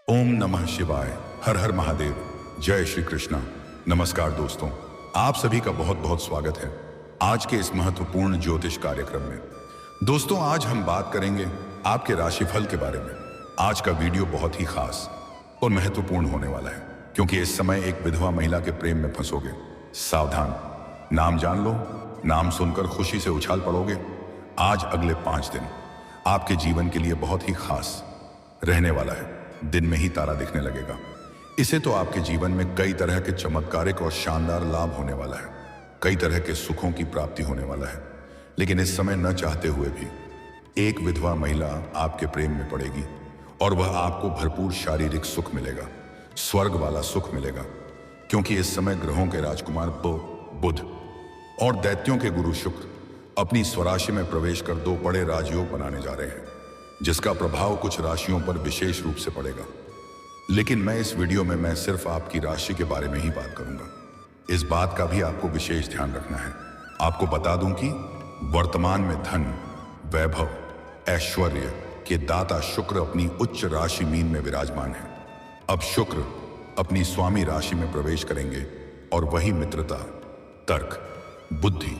ओम नमः शिवाय। हर हर महादेव। जय श्री कृष्णा। नमस्कार दोस्तों, आप सभी का बहुत बहुत स्वागत है आज के इस महत्वपूर्ण ज्योतिष कार्यक्रम में। दोस्तों, आज हम बात करेंगे आपके राशिफल के बारे में। आज का वीडियो बहुत ही खास और महत्वपूर्ण होने वाला है, क्योंकि इस समय एक विधवा महिला के प्रेम में फंसोगे। सावधान, नाम जान लो, नाम सुनकर खुशी से उछाल पड़ोगे। आज अगले 5 दिन आपके जीवन के लिए बहुत ही खास रहने वाला है। दिन में ही तारा दिखने लगेगा। इसे तो आपके जीवन में कई तरह के चमत्कारिक और शानदार लाभ होने वाला है, कई तरह के सुखों की प्राप्ति होने वाला है। लेकिन इस समय न चाहते हुए भी एक विधवा महिला आपके प्रेम में पड़ेगी और वह आपको भरपूर शारीरिक सुख मिलेगा, स्वर्ग वाला सुख मिलेगा। क्योंकि इस समय ग्रहों के राजकुमार बुध और दैत्यों के गुरु शुक्र अपनी स्वराशि में प्रवेश कर 2 बड़े राजयोग बनाने जा रहे हैं, जिसका प्रभाव कुछ राशियों पर विशेष रूप से पड़ेगा। लेकिन मैं इस वीडियो में मैं सिर्फ आपकी राशि के बारे में ही बात करूंगा। इस बात का भी आपको विशेष ध्यान रखना है। आपको बता दूं कि वर्तमान में धन, वैभव, ऐश्वर्य के दाता शुक्र अपनी उच्च राशि मीन में विराजमान है। अब शुक्र अपनी स्वामी राशि में प्रवेश करेंगे और वही मित्रता, तर्क, बुद्धि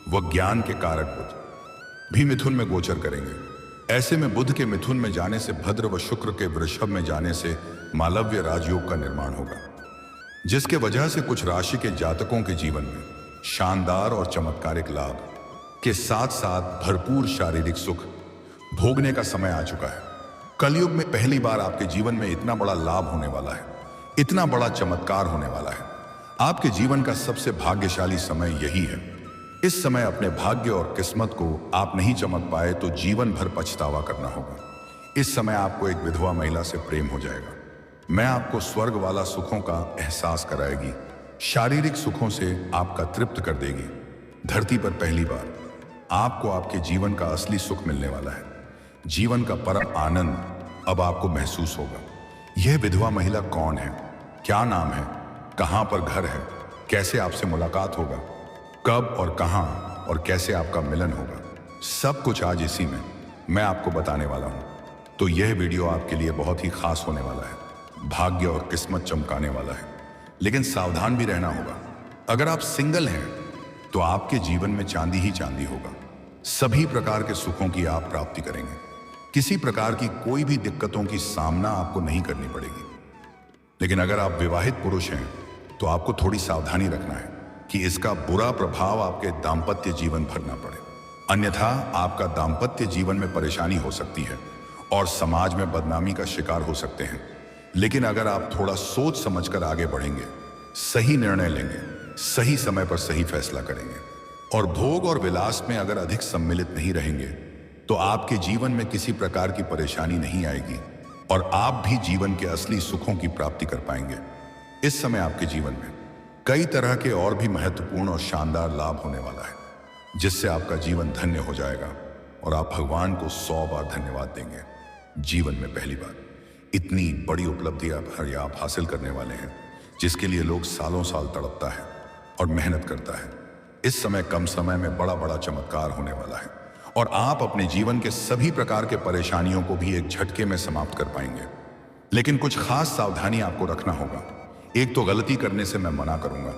व ज्ञान के कारक बुध भी मिथुन में गोचर करेंगे। ऐसे में बुध के मिथुन में जाने से भद्र व शुक्र के वृषभ में जाने से मालव्य राजयोग का निर्माण होगा, जिसके वजह से कुछ राशि के जातकों के जीवन में शानदार और चमत्कारिक लाभ के साथ साथ भरपूर शारीरिक सुख भोगने का समय आ चुका है। कलयुग में पहली बार आपके जीवन में इतना बड़ा लाभ होने वाला है, इतना बड़ा चमत्कार होने वाला है। आपके जीवन का सबसे भाग्यशाली समय यही है। इस समय अपने भाग्य और किस्मत को आप नहीं चमक पाए तो जीवन भर पछतावा करना होगा। इस समय आपको एक विधवा महिला से प्रेम हो जाएगा। मैं आपको स्वर्ग वाला सुखों का एहसास कराएगी, शारीरिक सुखों से आपका तृप्त कर देगी। धरती पर पहली बार आपको आपके जीवन का असली सुख मिलने वाला है। जीवन का परम आनंद अब आपको महसूस होगा। यह विधवा महिला कौन है, क्या नाम है, कहां पर घर है, कैसे आपसे मुलाकात होगा, कब और कहां और कैसे आपका मिलन होगा, सब कुछ आज इसी में मैं आपको बताने वाला हूं। तो यह वीडियो आपके लिए बहुत ही खास होने वाला है, भाग्य और किस्मत चमकाने वाला है। लेकिन सावधान भी रहना होगा। अगर आप सिंगल हैं तो आपके जीवन में चांदी ही चांदी होगा। सभी प्रकार के सुखों की आप प्राप्ति करेंगे। किसी प्रकार की कोई भी दिक्कतों की सामना आपको नहीं करनी पड़ेगी। लेकिन अगर आप विवाहित पुरुष हैं तो आपको थोड़ी सावधानी रखना है कि इसका बुरा प्रभाव आपके दाम्पत्य जीवन भर ना पड़े, अन्यथा आपका दाम्पत्य जीवन में परेशानी हो सकती है और समाज में बदनामी का शिकार हो सकते हैं। लेकिन अगर आप थोड़ा सोच समझकर आगे बढ़ेंगे, सही निर्णय लेंगे, सही समय पर सही फैसला करेंगे और भोग और विलास में अगर अधिक सम्मिलित नहीं रहेंगे तो आपके जीवन में किसी प्रकार की परेशानी नहीं आएगी और आप भी जीवन के असली सुखों की प्राप्ति कर पाएंगे। इस समय आपके जीवन में कई तरह के और भी महत्वपूर्ण और शानदार लाभ होने वाला है, जिससे आपका जीवन धन्य हो जाएगा और आप भगवान को 100 बार धन्यवाद देंगे। जीवन में पहली बार इतनी बड़ी उपलब्धि आप हासिल करने वाले हैं, जिसके लिए लोग सालों साल तड़पता है और मेहनत करता है। इस समय कम समय में बड़ा बड़ा चमत्कार होने वाला है और आप अपने जीवन के सभी प्रकार के परेशानियों को भी एक झटके में समाप्त कर पाएंगे। लेकिन कुछ खास सावधानी आपको रखना होगा। एक तो गलती करने से मैं मना करूंगा,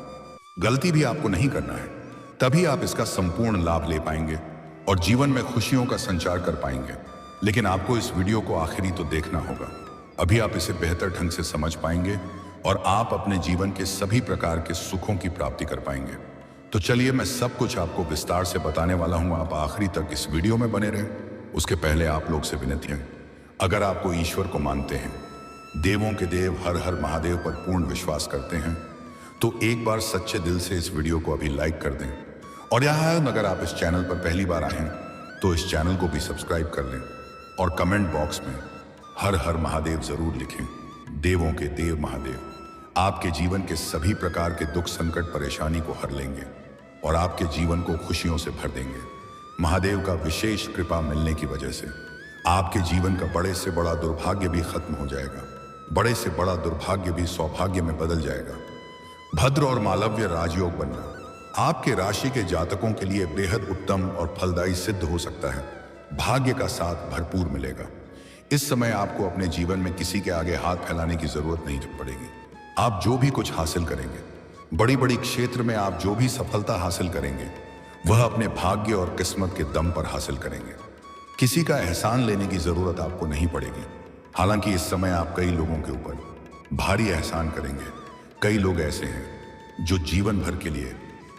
गलती भी आपको नहीं करना है, तभी आप इसका संपूर्ण लाभ ले पाएंगे और जीवन में खुशियों का संचार कर पाएंगे। लेकिन आपको इस वीडियो को आखिरी तो देखना होगा, अभी आप इसे बेहतर ढंग से समझ पाएंगे और आप अपने जीवन के सभी प्रकार के सुखों की प्राप्ति कर पाएंगे। तो चलिए मैं सब कुछ आपको विस्तार से बताने वाला हूं, आप आखिरी तक इस वीडियो में बने रहें। उसके पहले आप लोग से विनती है, अगर आपको ईश्वर को मानते हैं, देवों के देव हर हर महादेव पर पूर्ण विश्वास करते हैं, तो एक बार सच्चे दिल से इस वीडियो को अभी लाइक कर दें। और यहाँ अगर आप इस चैनल पर पहली बार आए हैं तो इस चैनल को भी सब्सक्राइब कर लें और कमेंट बॉक्स में हर हर महादेव जरूर लिखें। देवों के देव महादेव आपके जीवन के सभी प्रकार के दुख, संकट, परेशानी को हर लेंगे और आपके जीवन को खुशियों से भर देंगे। महादेव का विशेष कृपा मिलने की वजह से आपके जीवन का बड़े से बड़ा दुर्भाग्य भी खत्म हो जाएगा, बड़े से बड़ा दुर्भाग्य भी सौभाग्य में बदल जाएगा। भद्र और मालव्य राजयोग बनना आपके राशि के जातकों के लिए बेहद उत्तम और फलदायी सिद्ध हो सकता है। भाग्य का साथ भरपूर मिलेगा। इस समय आपको अपने जीवन में किसी के आगे हाथ फैलाने की जरूरत नहीं पड़ेगी। आप जो भी कुछ हासिल करेंगे, बड़ी बड़ी क्षेत्र में आप जो भी सफलता हासिल करेंगे, वह अपने भाग्य और किस्मत के दम पर हासिल करेंगे। किसी का एहसान लेने की जरूरत आपको नहीं पड़ेगी। हालांकि इस समय आप कई लोगों के ऊपर भारी एहसान करेंगे। कई लोग ऐसे हैं जो जीवन भर के लिए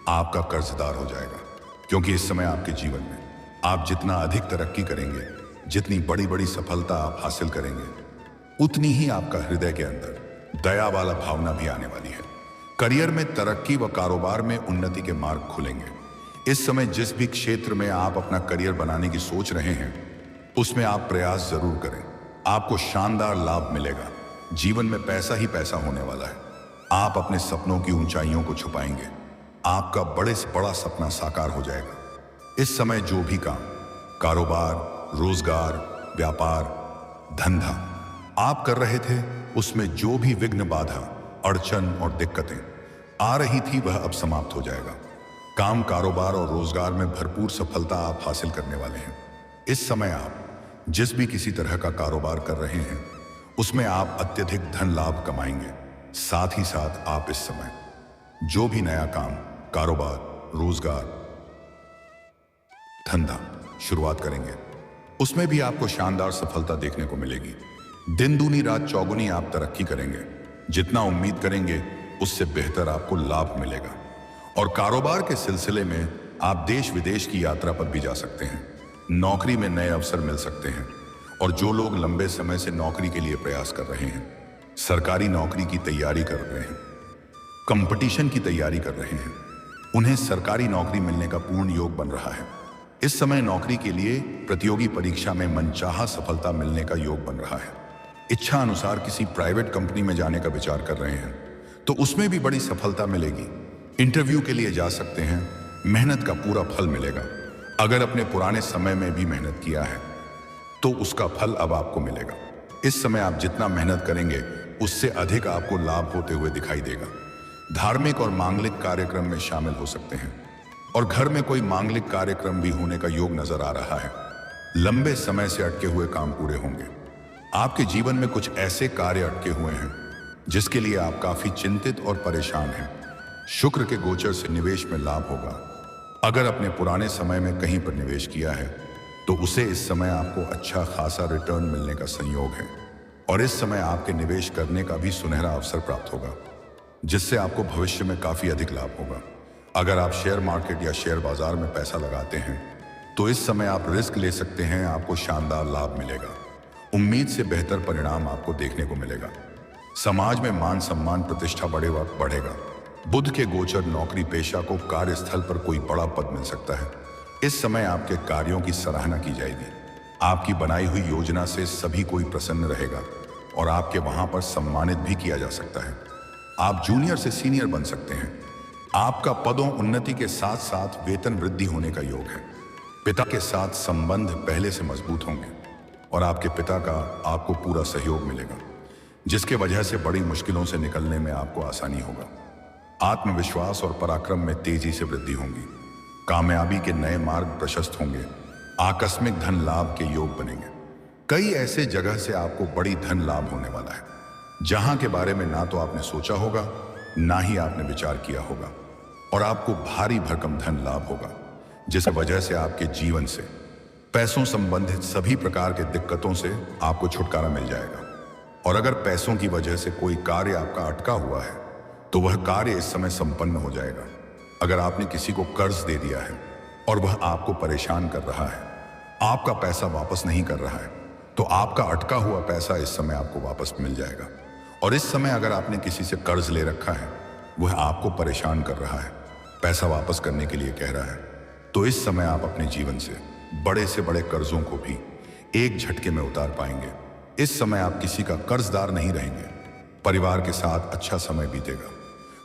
आपका कर्जदार हो जाएगा, क्योंकि इस समय आपके जीवन में आप जितना अधिक तरक्की करेंगे, जितनी बड़ी बड़ी सफलता आप हासिल करेंगे, उतनी ही आपका हृदय के अंदर दया वाला भावना भी आने वाली है। करियर में तरक्की व कारोबार में उन्नति के मार्ग खुलेंगे। इस समय जिस भी क्षेत्र में आप अपना करियर बनाने की सोच रहे हैं, उसमें आप प्रयास जरूर करें। आपको शानदार लाभ मिलेगा। जीवन में पैसा ही पैसा होने वाला है। आप अपने सपनों की ऊंचाइयों को छुपाएंगे। आपका बड़े से बड़ा सपना साकार हो जाएगा। इस समय जो भी काम, कारोबार, रोजगार, व्यापार, धंधा आप कर रहे थे, उसमें जो भी विघ्न, बाधा, अड़चन और दिक्कतें आ रही थी, वह अब समाप्त हो जाएगा। काम, कारोबार और रोजगार में भरपूर सफलता आप हासिल करने वाले हैं। इस समय आप जिस भी किसी तरह का कारोबार कर रहे हैं, उसमें आप अत्यधिक धन लाभ कमाएंगे। साथ ही साथ आप इस समय जो भी नया काम, कारोबार, रोजगार, धंधा शुरुआत करेंगे, उसमें भी आपको शानदार सफलता देखने को मिलेगी। दिन दूनी रात चौगुनी आप तरक्की करेंगे। जितना उम्मीद करेंगे, उससे बेहतर आपको लाभ मिलेगा। और कारोबार के सिलसिले में आप देश विदेश की यात्रा पर भी जा सकते हैं। नौकरी में नए अवसर मिल सकते हैं। और जो लोग लंबे समय से नौकरी के लिए प्रयास कर रहे हैं, सरकारी नौकरी की तैयारी कर रहे हैं, कंपटीशन की तैयारी कर रहे हैं, उन्हें सरकारी नौकरी मिलने का पूर्ण योग बन रहा है। इस समय नौकरी के लिए प्रतियोगी परीक्षा में मनचाहा सफलता मिलने का योग बन रहा है। इच्छा अनुसार किसी प्राइवेट कंपनी में जाने का विचार कर रहे हैं, तो उसमें भी बड़ी सफलता मिलेगी। इंटरव्यू के लिए जा सकते हैं। मेहनत का पूरा फल मिलेगा। अगर अपने पुराने समय में भी मेहनत किया है, तो उसका फल अब आपको मिलेगा। इस समय आप जितना मेहनत करेंगे, उससे अधिक आपको लाभ होते हुए दिखाई देगा। धार्मिक और मांगलिक कार्यक्रम में शामिल हो सकते हैं। और घर में कोई मांगलिक कार्यक्रम भी होने का योग नजर आ रहा है। लंबे समय से अटके हुए काम पूरे होंगे। आपके जीवन में कुछ ऐसे कार्य अटके हुए हैं जिसके लिए आप काफी चिंतित और परेशान हैं। शुक्र के गोचर से निवेश में लाभ होगा। अगर अपने पुराने समय में कहीं पर निवेश किया है, तो उसे इस समय आपको अच्छा खासा रिटर्न मिलने का संयोग है। और इस समय आपके निवेश करने का भी सुनहरा अवसर प्राप्त होगा, जिससे आपको भविष्य में काफी अधिक लाभ होगा। अगर आप शेयर मार्केट या शेयर बाजार में पैसा लगाते हैं, तो इस समय आप रिस्क ले सकते हैं। आपको शानदार लाभ मिलेगा। उम्मीद से बेहतर परिणाम आपको देखने को मिलेगा। समाज में मान सम्मान, प्रतिष्ठा बढ़ेगा। बुध के गोचर नौकरी पेशा को कार्यस्थल पर कोई बड़ा पद मिल सकता है। इस समय आपके कार्यों की सराहना की जाएगी। आपकी बनाई हुई योजना से सभी कोई प्रसन्न रहेगा और आपके वहां पर सम्मानित भी किया जा सकता है। आप जूनियर से सीनियर बन सकते हैं। आपका पदों उन्नति के साथ साथ वेतन वृद्धि होने का योग है। पिता के साथ संबंध पहले से मजबूत होंगे और आपके पिता का आपको पूरा सहयोग मिलेगा, जिसके वजह से बड़ी मुश्किलों से निकलने में आपको आसानी होगा। आत्मविश्वास और पराक्रम में तेजी से वृद्धि होंगी। कामयाबी के नए मार्ग प्रशस्त होंगे। आकस्मिक धन लाभ के योग बनेंगे। कई ऐसे जगह से आपको बड़ी धन लाभ होने वाला है, जहां के बारे में ना तो आपने सोचा होगा, ना ही आपने विचार किया होगा। और आपको भारी भरकम धन लाभ होगा, जिस वजह से आपके जीवन से पैसों संबंधित सभी प्रकार के दिक्कतों से आपको छुटकारा मिल जाएगा। और अगर पैसों की वजह से कोई कार्य आपका अटका हुआ है, तो वह कार्य इस समय संपन्न हो जाएगा। अगर आपने किसी को कर्ज दे दिया है और वह आपको परेशान कर रहा है, आपका पैसा वापस नहीं कर रहा है, तो आपका अटका हुआ पैसा इस समय आपको वापस मिल जाएगा। और इस समय अगर आपने किसी से कर्ज ले रखा है, वह आपको परेशान कर रहा है, पैसा वापस करने के लिए कह रहा है, तो इस समय आप अपने जीवन से बड़े कर्जों को भी एक झटके में उतार पाएंगे। इस समय आप किसी का कर्जदार नहीं रहेंगे। परिवार के साथ अच्छा समय बीतेगा।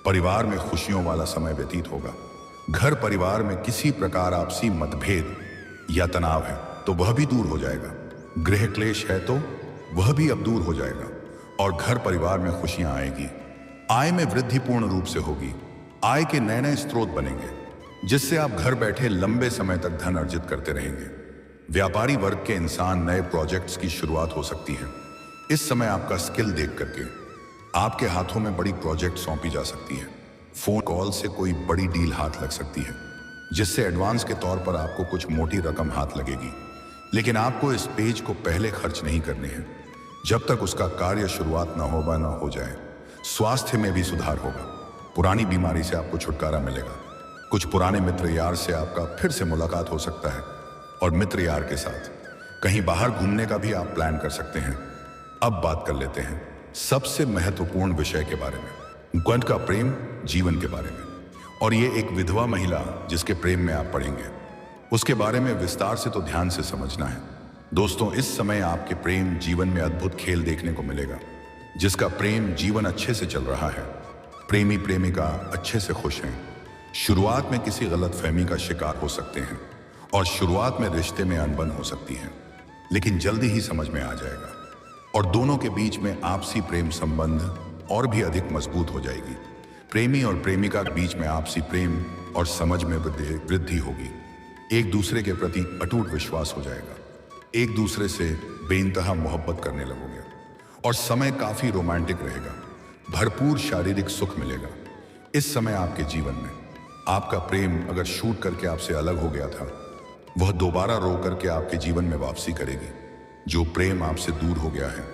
परिवार में खुशियों वाला समय व्यतीत होगा। घर परिवार में किसी प्रकार आपसी मतभेद या तनाव है, तो वह भी दूर हो जाएगा। गृह क्लेश है, तो वह भी अब दूर हो जाएगा और घर परिवार में खुशियां आएगी। आय में वृद्धि पूर्ण रूप से होगी। आय के नए नए स्रोत बनेंगे, जिससे आप घर बैठे लंबे समय तक धन अर्जित करते रहेंगे। व्यापारी वर्ग के इंसान नए प्रोजेक्ट्स की शुरुआत हो सकती है। इस समय आपका स्किल देख करके आपके हाथों में बड़ी प्रोजेक्ट सौंपी जा सकती है। फोन कॉल से कोई बड़ी डील हाथ लग सकती है, जिससे एडवांस के तौर पर आपको कुछ मोटी रकम हाथ लगेगी। लेकिन आपको इस पेज को पहले खर्च नहीं करने हैं जब तक उसका कार्य शुरुआत न हो जाए। स्वास्थ्य में भी सुधार होगा, पुरानी बीमारी से आपको छुटकारा मिलेगा। कुछ पुराने मित्र यार से आपका फिर से मुलाकात हो सकता है और मित्र यार के साथ कहीं बाहर घूमने का भी आप प्लान कर सकते हैं। अब बात कर लेते हैं सबसे महत्वपूर्ण विषय के बारे में, ग्वंट का प्रेम जीवन के बारे में। और ये एक विधवा महिला जिसके प्रेम में आप पढ़ेंगे, उसके बारे में विस्तार से तो ध्यान से समझना है। दोस्तों, इस समय आपके प्रेम जीवन में अद्भुत खेल देखने को मिलेगा। जिसका प्रेम जीवन अच्छे से चल रहा है, प्रेमी प्रेमिका अच्छे से खुश हैं, शुरुआत में किसी गलतफहमी का शिकार हो सकते हैं और शुरुआत में रिश्ते में अनबन हो सकती है, लेकिन जल्दी ही समझ में आ जाएगा और दोनों के बीच में आपसी प्रेम संबंध और भी अधिक मजबूत हो जाएगी। प्रेमी और प्रेमिका के बीच में आपसी प्रेम और समझ में वृद्धि होगी। एक दूसरे के प्रति अटूट विश्वास हो जाएगा, एक दूसरे से बेइंतहा मोहब्बत करने लगोगे और समय काफी रोमांटिक रहेगा। भरपूर शारीरिक सुख मिलेगा। इस समय आपके जीवन में आपका प्रेम अगर शूट करके आपसे अलग हो गया था, वह दोबारा रो करके आपके जीवन में वापसी करेगी। जो प्रेम आपसे दूर हो गया है,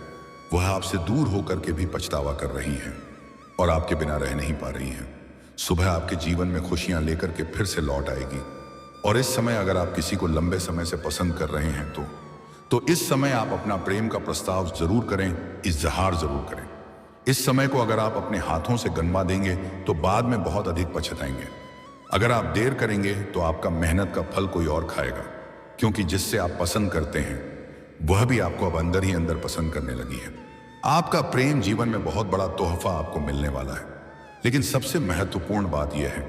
वह आपसे दूर होकर के भी पछतावा कर रही है और आपके बिना रह नहीं पा रही हैं। सुबह आपके जीवन में खुशियां लेकर के फिर से लौट आएगी। और इस समय अगर आप किसी को लंबे समय से पसंद कर रहे हैं तो इस समय आप अपना प्रेम का प्रस्ताव जरूर करें, इजहार जरूर करें। इस समय को अगर आप अपने हाथों से गंवा देंगे तो बाद में बहुत अधिक पछताएंगे। अगर आप देर करेंगे तो आपका मेहनत का फल कोई और खाएगा, क्योंकि जिससे आप पसंद करते हैं वह भी आपको अब अंदर ही अंदर पसंद करने लगी है। आपका प्रेम जीवन में बहुत बड़ा तोहफा आपको मिलने वाला है। लेकिन सबसे महत्वपूर्ण बात यह है,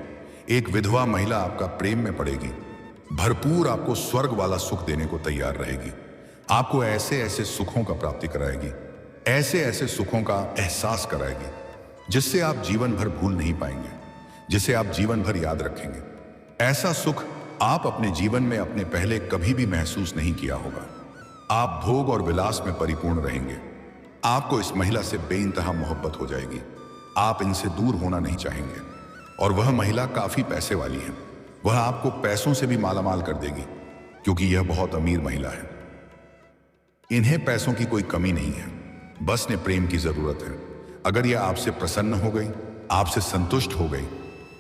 एक विधवा महिला आपका प्रेम में पड़ेगी, भरपूर आपको स्वर्ग वाला सुख देने को तैयार रहेगी। आपको ऐसे ऐसे सुखों का प्राप्ति कराएगी, ऐसे ऐसे सुखों का एहसास कराएगी जिससे आप जीवन भर भूल नहीं पाएंगे, जिसे आप जीवन भर याद रखेंगे। ऐसा सुख आप अपने जीवन में अपने पहले कभी भी महसूस नहीं किया होगा। आप भोग और विलास में परिपूर्ण रहेंगे। आपको इस महिला से बेइंतहा मोहब्बत हो जाएगी। आप इनसे दूर होना नहीं चाहेंगे। और वह महिला काफी पैसे वाली है, वह आपको पैसों से भी मालामाल कर देगी, क्योंकि यह बहुत अमीर महिला है। इन्हें पैसों की कोई कमी नहीं है, बस ने प्रेम की जरूरत है। अगर यह आपसे प्रसन्न हो गई, आपसे संतुष्ट हो गई,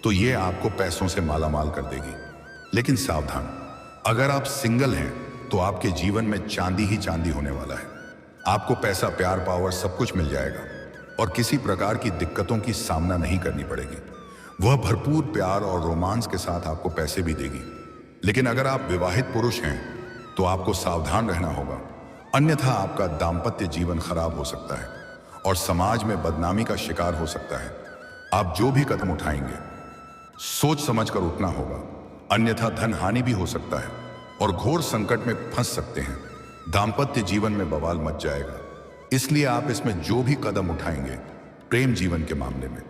तो यह आपको पैसों से मालामाल कर देगी। लेकिन सावधान, अगर आप सिंगल हैं तो आपके जीवन में चांदी ही चांदी होने वाला है। आपको पैसा, प्यार, पावर सब कुछ मिल जाएगा और किसी प्रकार की दिक्कतों की सामना नहीं करनी पड़ेगी। वह भरपूर प्यार और रोमांस के साथ आपको पैसे भी देगी। लेकिन अगर आप विवाहित पुरुष हैं तो आपको सावधान रहना होगा, अन्यथा आपका दाम्पत्य जीवन खराब हो सकता है और समाज में बदनामी का शिकार हो सकता है। आप जो भी कदम उठाएंगे सोच समझकर उठना होगा, अन्यथा धन हानि भी हो सकता है और घोर संकट में फंस सकते हैं। दाम्पत्य जीवन में बवाल मच जाएगा। इसलिए आप इसमें जो भी कदम उठाएंगे प्रेम जीवन के मामले में,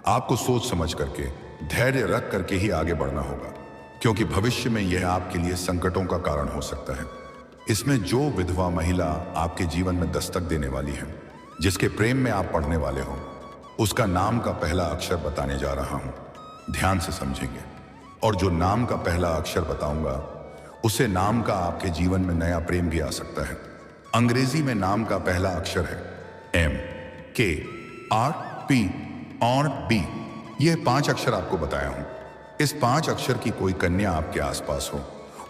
आपको सोच समझ करके, धैर्य रख करके ही आगे बढ़ना होगा, क्योंकि भविष्य में यह आपके लिए संकटों का कारण हो सकता है। इसमें जो विधवा महिला आपके जीवन में दस्तक देने वाली है, जिसके प्रेम में आप पढ़ने वाले हो, उसका नाम का पहला अक्षर बताने जा रहा हूं। ध्यान से समझेंगे। और जो नाम का पहला अक्षर बताऊंगा, उसे नाम का आपके जीवन में नया प्रेम भी आ सकता है। अंग्रेजी में नाम का पहला अक्षर है M, K, R, P और B। यह 5 अक्षर आपको बताया हूं। इस 5 अक्षर की कोई कन्या आपके आसपास हो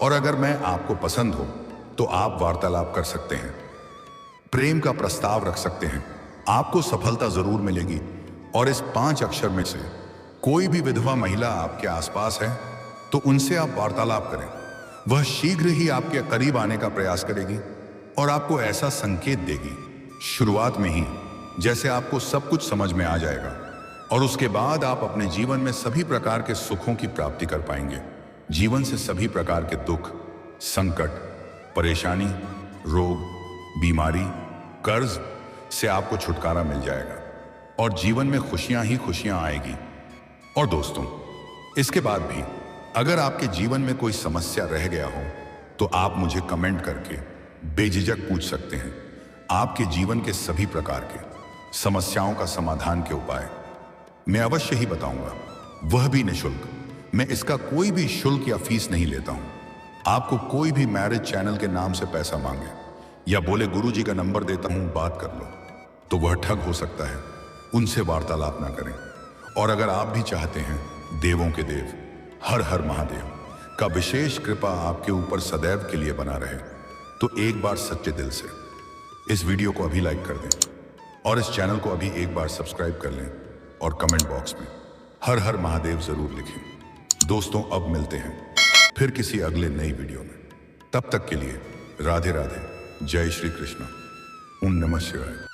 और अगर मैं आपको पसंद हो तो आप वार्तालाप कर सकते हैं, प्रेम का प्रस्ताव रख सकते हैं। आपको सफलता जरूर मिलेगी। और इस 5 अक्षर में से कोई भी विधवा महिला आपके आसपास है तो उनसे आप वार्तालाप करें। वह शीघ्र ही आपके करीब आने का प्रयास करेगी और आपको ऐसा संकेत देगी शुरुआत में ही, जैसे आपको सब कुछ समझ में आ जाएगा और उसके बाद आप अपने जीवन में सभी प्रकार के सुखों की प्राप्ति कर पाएंगे। जीवन से सभी प्रकार के दुख, संकट, परेशानी, रोग, बीमारी, कर्ज से आपको छुटकारा मिल जाएगा और जीवन में खुशियां ही खुशियां आएगी। और दोस्तों, इसके बाद भी अगर आपके जीवन में कोई समस्या रह गया हो तो आप मुझे कमेंट करके बेझिझक पूछ सकते हैं। आपके जीवन के सभी प्रकार के समस्याओं का समाधान के उपाय मैं अवश्य ही बताऊंगा, वह भी निःशुल्क। मैं इसका कोई भी शुल्क या फीस नहीं लेता हूं। आपको कोई भी मैरिज चैनल के नाम से पैसा मांगे या बोले गुरुजी का नंबर देता हूं बात कर लो, तो वह ठग हो सकता है। उनसे वार्तालाप ना करें। और अगर आप भी चाहते हैं देवों के देव हर हर महादेव का विशेष कृपा आपके ऊपर सदैव के लिए बना रहे, तो एक बार सच्चे दिल से इस वीडियो को अभी लाइक कर दें और इस चैनल को अभी एक बार सब्सक्राइब कर लें और कमेंट बॉक्स में हर हर महादेव जरूर लिखें। दोस्तों, अब मिलते हैं फिर किसी अगले नई वीडियो में। तब तक के लिए राधे राधे, जय श्री कृष्ण, ओम नमः शिवाय।